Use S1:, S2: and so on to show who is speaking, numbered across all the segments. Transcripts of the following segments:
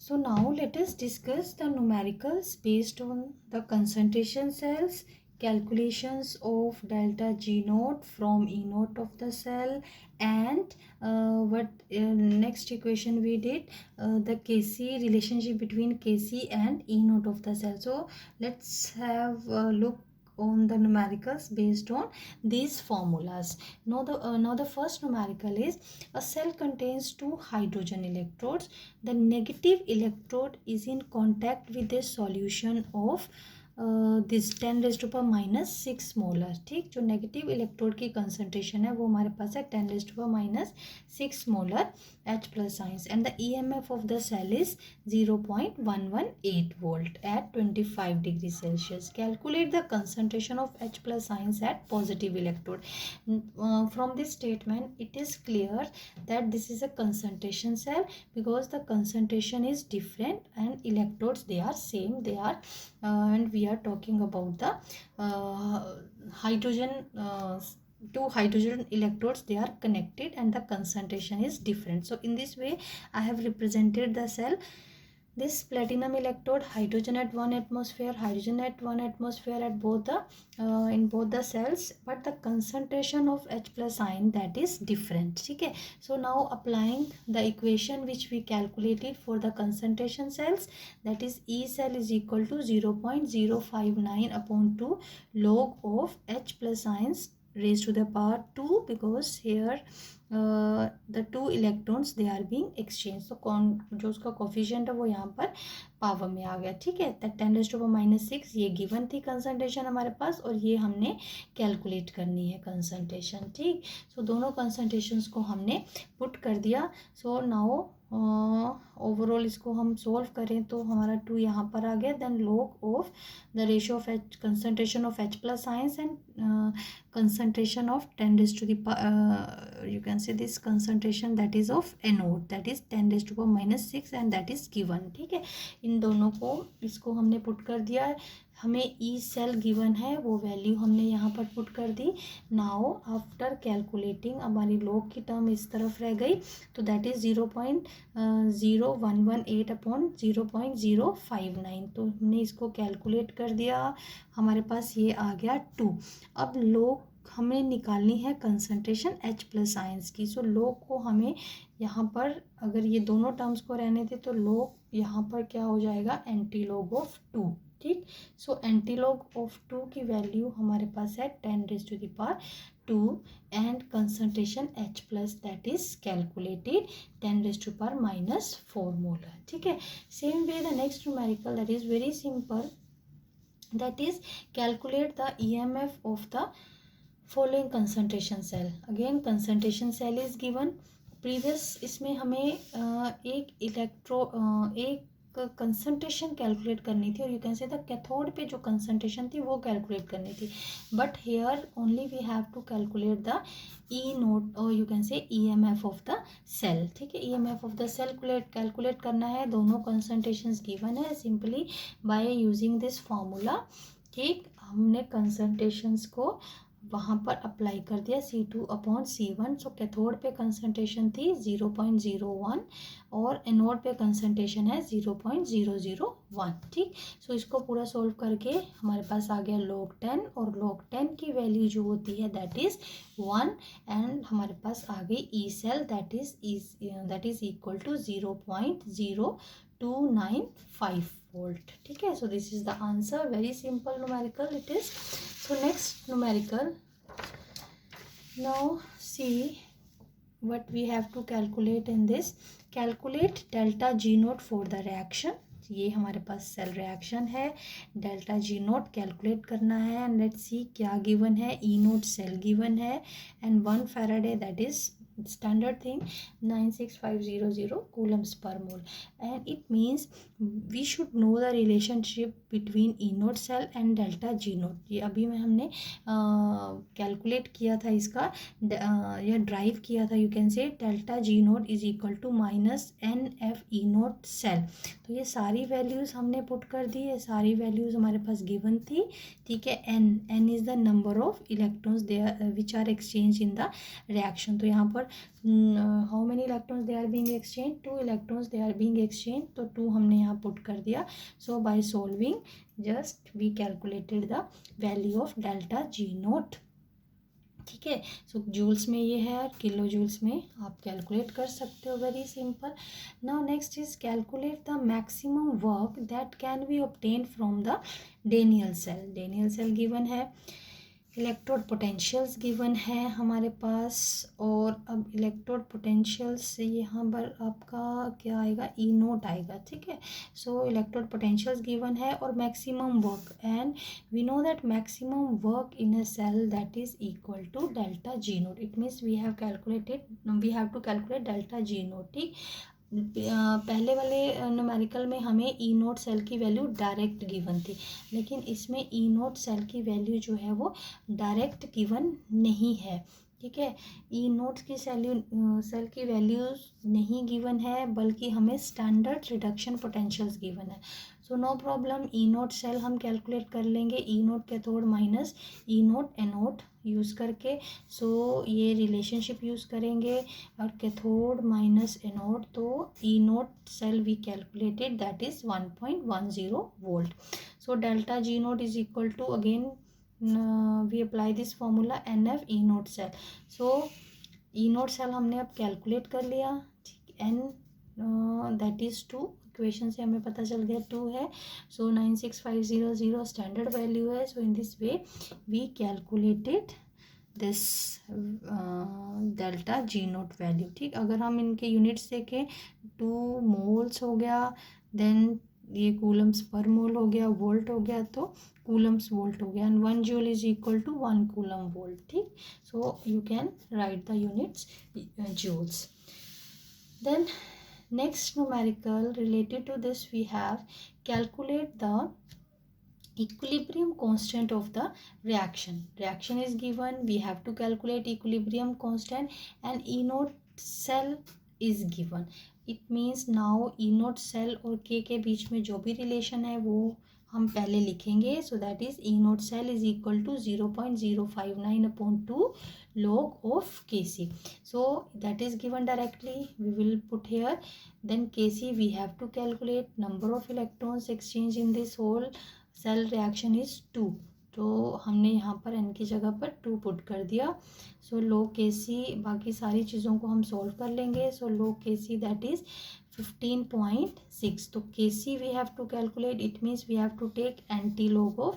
S1: So now let us discuss the numericals based on the concentration cells, calculations of delta G naught from E naught of the cell, and what next equation we did, the Kc relationship between Kc and E naught of the cell. So let's have a look on the numericals based on these formulas. Now the first numerical is: a cell contains two hydrogen electrodes. The negative electrode is in contact with a solution of this 10 raised to power minus 6 molar. ठीक, जो negative electrode की concentration है वो हमारे पास है 10 raised to power minus 6 molar H plus ions, and the EMF of the cell is 0.118 volt at 25 degrees Celsius. Calculate the concentration of H plus ions at positive electrode. From this statement it is clear that this is a concentration cell because the concentration is different and electrodes they are same, they are and we are talking about the hydrogen two hydrogen electrodes, they are connected and the concentration is different. So in this way I have represented the cell. This platinum electrode, hydrogen at 1 atmosphere, hydrogen at 1 atmosphere at both the in both the cells, but the concentration of H plus ion that is different. Okay, so now applying the equation which we calculated for the concentration cells, that is E cell is equal to 0.059 upon 2 log of H plus ions raised to the power 2, because here the two electrons they are being exchanged. तो जो उसका coefficient है वो यहाँ पर power में आ गया. ठीक है, 10 raised to power minus 6 ये गिवन थी कंसंट्रेशन हमारे पास, और ये हमने कैलकुलेट करनी है कंसंट्रेशन. ठीक, सो दोनों कंसंट्रेशंस को हमने पुट कर दिया. सो नाउ ओवरऑल इसको हम सोल्व करें तो हमारा 2 यहाँ पर आ गया. Then log of the ratio of H concentration of H plus ions and concentration of 10 raised to the you can say this concentration that is of anode, that is 10 raised to power minus 6 and that is given. ठीक है, इन दोनों को इसको हमने put कर दिया. हमें E cell given है वो वैल्यू हमने यहाँ पर पुट कर दी. नाउ आफ्टर कैलकुलेटिंग हमारी लॉग की टर्म इस तरफ रह गई, तो दैट इज 0.0118 अपॉन 0.059. तो हमने इसको कैलकुलेट कर दिया, हमारे पास ये आ गया 2. अब लॉग हमें निकालनी है कंसंट्रेशन H प्लस आयंस की. सो लॉग को हमें यहाँ पर अगर ये दोनों टर्म्स को रहने थे तो लॉग यहाँ पर क्या हो जाएगा, एंटी लॉग ऑफ 2. ठीक, सो एंटी लॉग ऑफ 2 की वैल्यू हमारे पास है 10 raised to the power 2 and concentration H plus that is calculated 10 raised to power minus 4 molar. ठीक है, same way the next numerical that is very simple, that is calculate the EMF of the following concentration cell. Again concentration cell is given. previous इसमें हमें एक concentration calculate करनी थी, और you can say the cathode पे जो concentration थी वो कैलकुलेट करनी थी. But here only we have to calculate the E naught और you can say EMF of the cell. ठीक है, EMF of the cell calculate करना है. दोनों कंसंट्रेशंस गिवन है simply by using this formula. ठीक, हमने कंसंट्रेशंस को वहाँ पर अप्लाई कर दिया C2 अपॉन C1. सो कैथोड पे कंसंट्रेशन थी 0.01 और एनोड पे कंसंट्रेशन है 0.001. ठीक, सो इसको पूरा सोल्व करके हमारे पास आ गया log 10, और log 10 की वैल्यू जो होती है दैट इज 1, एंड हमारे पास आ गई E cell that is equal to 0.0295 volt. ठीक है, so this is the answer. Very simple numerical it is. So next numerical, now see what we have to calculate in this. Calculate delta G naught for the reaction. ये हमारे पास cell reaction है, delta G note calculate करना है. And let's see क्या given है, E naught cell given है and 1 Faraday that is standard thing 96500 coulombs per mole, and it means we should know the relationship between E naught cell and delta G naught. ये अभी में हमने calculate किया था इसका या ड्राइव किया था. You can say delta G naught is equal to minus NF E naught cell. तो ये सारी वैल्यूज़ हमने पुट कर दी, ये सारी वैल्यूज़ हमारे पास गिवन थी. ठीक है, N is the number of electrons they which are exchange in the reaction. तो यहाँ पर how many electrons they are being exchange, 2 electrons they are being exchange, तो 2 हमने यहाँ पुट कर दिया. So by solving just we calculated the value of delta G naught. ठीक है. सो जूल्स में ये है, किलो जूल्स में आप कैलकुलेट कर सकते हो. Very simple. Now next is calculate the maximum work that can be obtain from the Daniell cell. Daniell cell given है, इलेक्ट्रोड पोटेंशियल्स गिवन है हमारे पास. और अब इलेक्ट्रोड पोटेंशियल्स से यहाँ पर आपका क्या आएगा, ई नोट आएगा. ठीक है. सो इलेक्ट्रोड पोटेंशियल्स गिवन है और maximum work, and we know that maximum work in a cell that is equal to delta G naught. It means we have to calculate delta G naught. ठीक. पहले वाले numerical में हमें E naught cell की value direct given थी, लेकिन इसमें E naught cell की वैल्यू जो है वो डायरेक्ट गिवन नहीं है. ठीक है. ई नोट की सेल की वैल्यूज नहीं गिवन है, बल्कि हमें स्टैंडर्ड रिडक्शन पोटेंशियल्स गिवन है. सो नो प्रॉब्लम, ई नोट सेल हम कैलकुलेट कर लेंगे. ई नोट कैथोड माइनस ई नोट एनोड यूज़ करके. सो ये रिलेशनशिप यूज़ करेंगे. और कैथोड माइनस एनोड, तो E naught cell we calculated that is 1.10 volt. So delta G naught is equal to, again we apply this formula NF E naught cell. So E naught cell हमने अब calculate कर लिया. N that is 2, equation से हमें पता चल गया 2 है. सो 96500 स्टैंडर्ड वैल्यू है. So in this way we calculated this delta G naught value. ठीक. अगर हम इनके यूनिट्स देखें, 2 मोल्स हो गया, देन ये कूलम्स पर मोल हो गया, वोल्ट हो गया, तो कूलम्स वोल्ट हो गया, and 1 joule is equal to 1 coulomb volt. ठीक. So you can write the units joules. Then next numerical related to this, we have calculate the equilibrium constant of the reaction. Reaction is given, we have to calculate equilibrium constant, and E naught cell is given. It means now E naught cell और K के बीच में जो भी relation है वो हम पहले लिखेंगे. So that is E naught cell is equal to 0.059/2 log of Kc. So that is given directly, we will put here. Then Kc we have to calculate. Number of electrons exchange in this whole cell reaction is 2. तो हमने यहाँ पर n की जगह पर 2 put कर दिया. सो log Kc, बाकी सारी चीज़ों को हम सॉल्व कर लेंगे. सो log Kc दैट इज 15.6. तो Kc we have to calculate. It means we have to take antilog of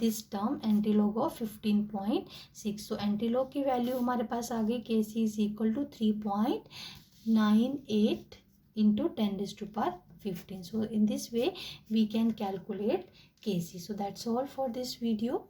S1: this term, antilog of 15.6. So antilog की वैल्यू हमारे पास आ गई. Kc is equal to 3.98 into 10⁻15. So in this way we can calculate Kc. So that's all for this video.